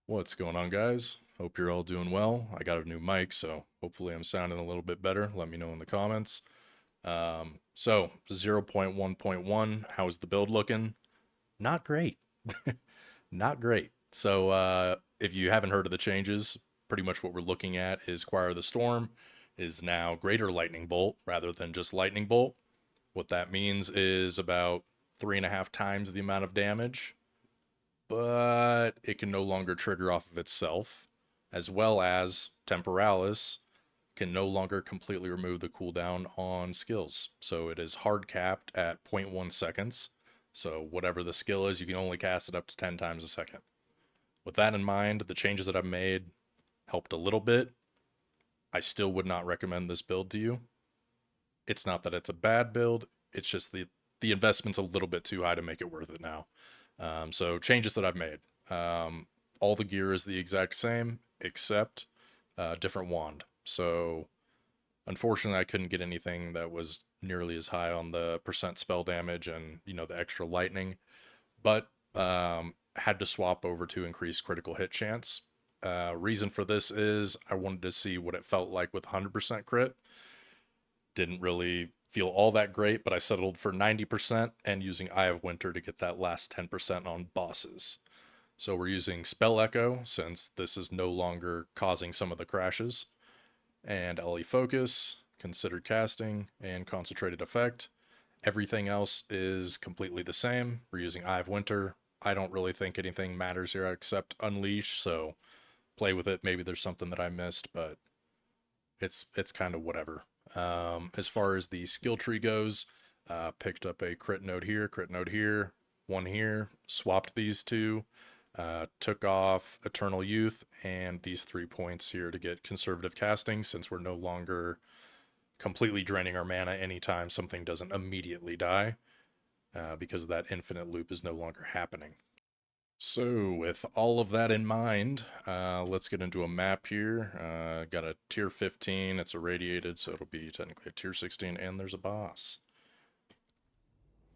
What's going on, guys? Hope you're all doing well. I got a new mic, so hopefully I'm sounding a little bit better. Let me know in the comments. 0.1.1, how's the build looking? Not great. Not great. If you haven't heard of the changes, pretty much what we're looking at is Choir of the Storm is now Greater Lightning Bolt rather than just Lightning Bolt. What that means is about 3.5 times the amount of damage, but it can no longer trigger off of itself, as well as Temporalis can no longer completely remove the cooldown on skills. So it is hard capped at zero point 0.1 seconds. So whatever the skill is, you can only cast it up to 10 times a second. With that in mind, the changes that I've made helped a little bit. I still would not recommend this build to you. It's not that it's a bad build, it's just the investment's a little bit too high to make it worth it now. So changes that I've made. All the gear is the exact same except different wand. So unfortunately, I couldn't get anything that was nearly as high on the percent spell damage and the extra lightning, but had to swap over to increase critical hit chance. Reason for this is I wanted to see what it felt like with 100% crit. Didn't really feel all that great, but I settled for 90% and using Eye of Winter to get that last 10% on bosses. So we're using Spell Echo since this is no longer causing some of the crashes, and LE Focus, Considered Casting, and Concentrated Effect. Everything else is completely the same. We're using Eye of Winter. I don't really think anything matters here except Unleash, so play with it. Maybe there's something that I missed, but it's kind of whatever. As far as the skill tree goes, picked up a crit node here, one here, swapped these two, took off Eternal Youth and these 3 points here to get conservative casting since we're no longer completely draining our mana anytime something doesn't immediately die, because that infinite loop is no longer happening. So, with all of that in mind, let's get into a map here. Got a tier 15, it's irradiated, so it'll be technically a tier 16, and there's a boss.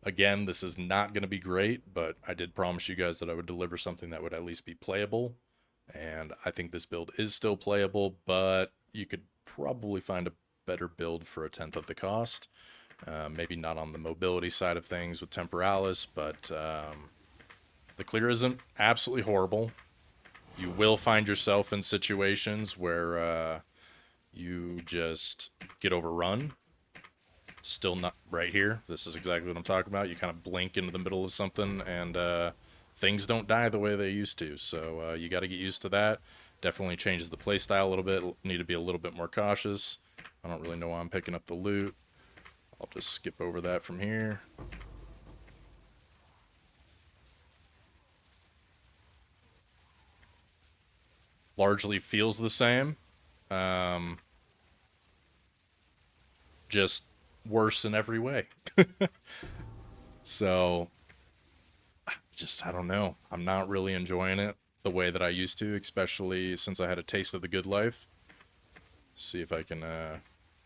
Again, this is not going to be great, but I did promise you guys that I would deliver something that would at least be playable, and I think this build is still playable, but you could probably find a better build for a tenth of the cost. Maybe not on the mobility side of things with Temporalis, but the clear isn't absolutely horrible. You will find yourself in situations where you just get overrun. Still not right here. This is exactly what I'm talking about. You kind of blink into the middle of something and things don't die the way they used to. So you got to get used to that. Definitely changes the playstyle a little bit. Need to be a little bit more cautious. I don't really know why I'm picking up the loot. I'll just skip over that from here. Largely feels the same. Just worse in every way. So, I don't know. I'm not really enjoying it the way that I used to, especially since I had a taste of the good life. See if I can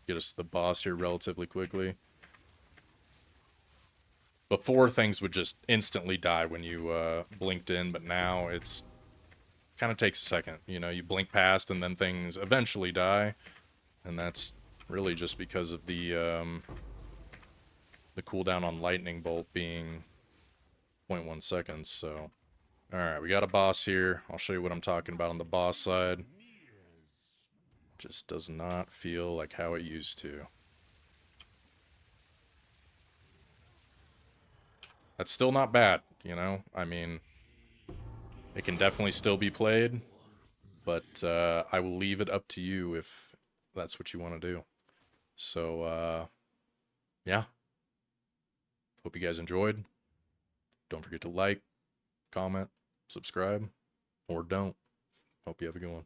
get us to the boss here relatively quickly. Before, things would just instantly die when you blinked in, but now it's kind of takes a second. You blink past and then things eventually die, and that's really just because of the cooldown on Lightning Bolt being 0.1 seconds. So, alright, we got a boss here. I'll show you what I'm talking about on the boss side. Just does not feel like how it used to. That's still not bad, I mean, it can definitely still be played, but I will leave it up to you if that's what you want to do. So, yeah. Hope you guys enjoyed. Don't forget to like, comment, subscribe, or don't. Hope you have a good one.